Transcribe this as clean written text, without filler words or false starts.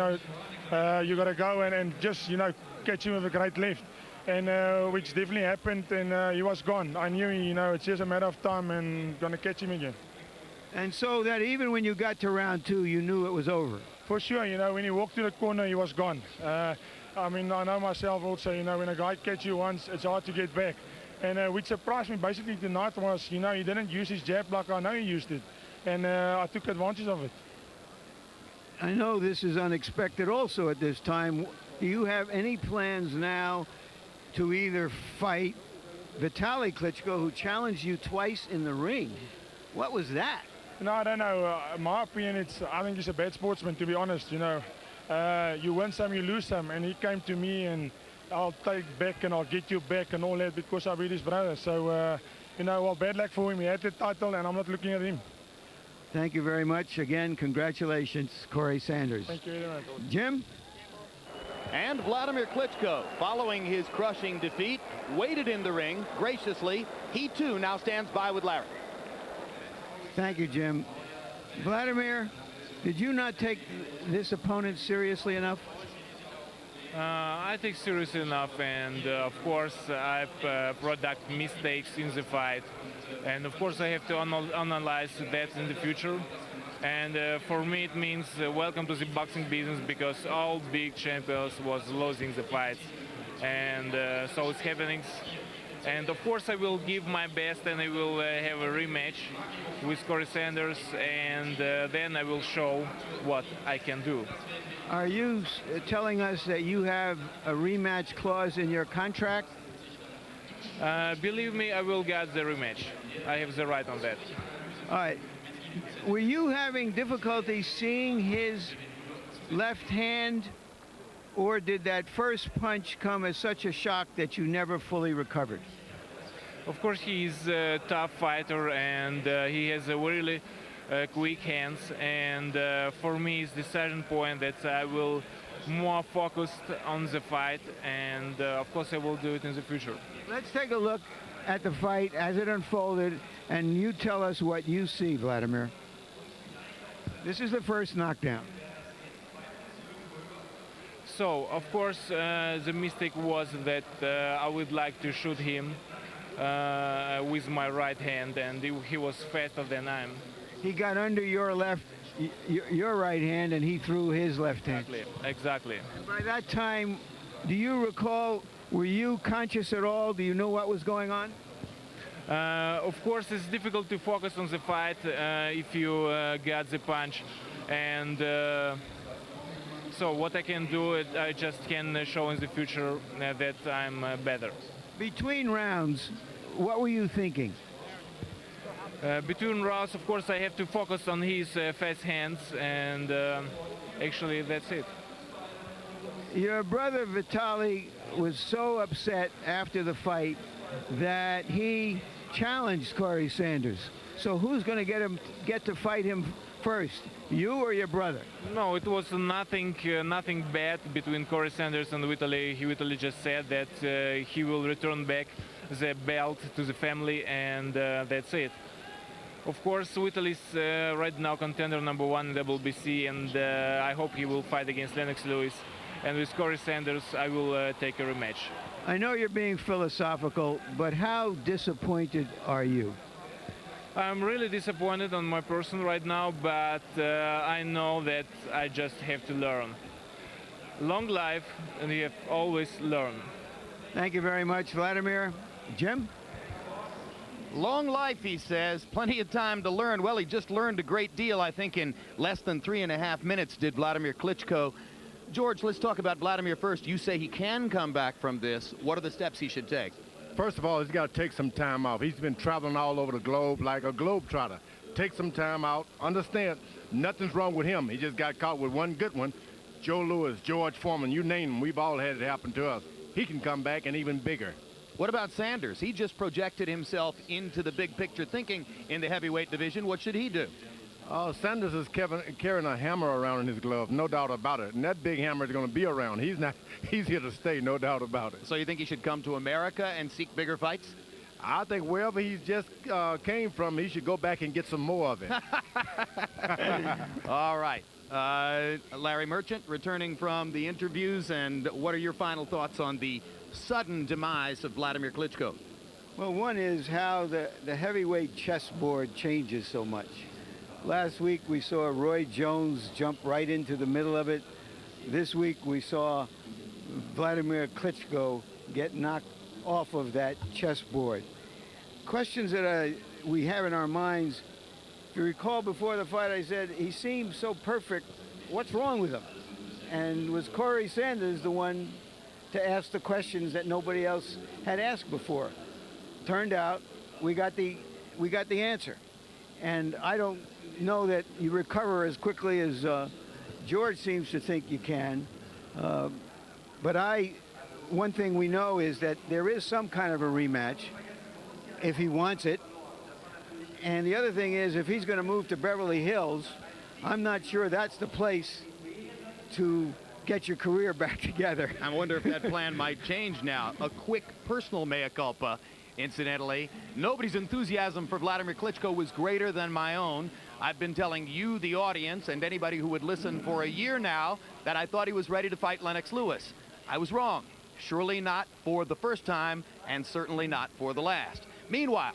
You got to go and just, catch him with a great left. And which definitely happened, and he was gone. I knew, it's just a matter of time and going to catch him again. And so that even when you got to round 2, you knew it was over. For sure, when he walked to the corner, he was gone. I know myself also, when a guy catches you once, it's hard to get back. And which surprised me basically tonight was, he didn't use his jab like I know he used it. And I took advantage of it. I know this is unexpected also at this time. Do you have any plans now to either fight Vitaly Klitschko, who challenged you twice in the ring? What was that? No, I don't know. In my opinion, I think he's a bad sportsman, to be honest. You win some, you lose some. And he came to me and I'll take back and I'll get you back and all that because I beat his brother. So, well, bad luck for him. He had the title and I'm not looking at him. Thank you very much. Again, congratulations, Corey Sanders. Thank you very much. Jim? And Vladimir Klitschko, following his crushing defeat, waited in the ring graciously. He, too, now stands by with Larry. Thank you, Jim. Vladimir, did you not take this opponent seriously enough? I take seriously enough, and of course I've product mistakes in the fight, and of course I have to analyze that in the future. And for me it means welcome to the boxing business, because all big champions was losing the fights, and so it's happening. And of course I will give my best, and I will have a rematch with Corey Sanders, and then I will show what I can do. Are you telling us that you have a rematch clause in your contract? Believe me, I will get the rematch. I have the right on that. All right. Were you having difficulty seeing his left hand, or did that first punch come as such a shock that you never fully recovered? Of course, he's a tough fighter, and he has a really quick hands. And for me, it's decision point that I will more focused on the fight, and of course, I will do it in the future. Let's take a look at the fight as it unfolded, and you tell us what you see, Vladimir. This is the first knockdown. So, of course, the mistake was that I would like to shoot him with my right hand, and he was faster than I am. He got under your your right hand, and he threw his left hand. Exactly. And by that time, do you recall, were you conscious at all? Do you know what was going on? Of course, it's difficult to focus on the fight if you got the punch. And so what I can do, I just can show in the future that I'm better. Between rounds, what were you thinking? Between rounds, of course, I have to focus on his fast hands, and actually that's it. Your brother Vitaly was so upset after the fight that he challenged Corey Sanders. So who's going to get to fight him first, you or your brother? No, it was nothing bad between Corey Sanders and Vitaly. Vitaly just said that he will return back the belt to the family, and that's it. Of course, Vitaly is right now contender #1 in WBC, and I hope he will fight against Lennox Lewis. And with Corey Sanders, I will take a rematch. I know you're being philosophical, but how disappointed are you? I'm really disappointed on my person right now, but I know that I just have to learn. Long life, and you have always learn. Thank you very much, Vladimir. Jim? Long life, he says. Plenty of time to learn. Well, he just learned a great deal, I think, in less than 3.5 minutes did Vladimir Klitschko. George, let's talk about Vladimir first. You say he can come back from this. What are the steps he should take? First of all, he's got to take some time off. He's been traveling all over the globe like a globetrotter. Take some time out. Understand, nothing's wrong with him. He just got caught with one good one. Joe Louis, George Foreman, you name them. We've all had it happen to us. He can come back and even bigger. What about Sanders? He just projected himself into the big picture thinking in the heavyweight division. What should he do? Sanders is carrying a hammer around in his glove, no doubt about it. And that big hammer is going to be around. He's here to stay, no doubt about it. So you think he should come to America and seek bigger fights? I think wherever he just came from, he should go back and get some more of it. All right. Larry Merchant returning from the interviews, and what are your final thoughts on the sudden demise of Vladimir Klitschko? Well, one is how the heavyweight chessboard changes so much. Last week we saw Roy Jones jump right into the middle of it. This week we saw Vladimir Klitschko get knocked off of that chessboard. Questions that we have in our minds. If you recall, before the fight I said he seemed so perfect, what's wrong with him? And was Corey Sanders the one to ask the questions that nobody else had asked before? Turned out we got the answer. And I don't know that you recover as quickly as George seems to think you can. But one thing we know is that there is some kind of a rematch if he wants it. And the other thing is, if he's going to move to Beverly Hills, I'm not sure that's the place to get your career back together. I wonder if that plan might change now. A quick personal mea culpa, incidentally. Nobody's enthusiasm for Vladimir Klitschko was greater than my own. I've been telling you, the audience, and anybody who would listen for a year now, that I thought he was ready to fight Lennox Lewis. I was wrong. Surely not for the first time, and certainly not for the last. Meanwhile,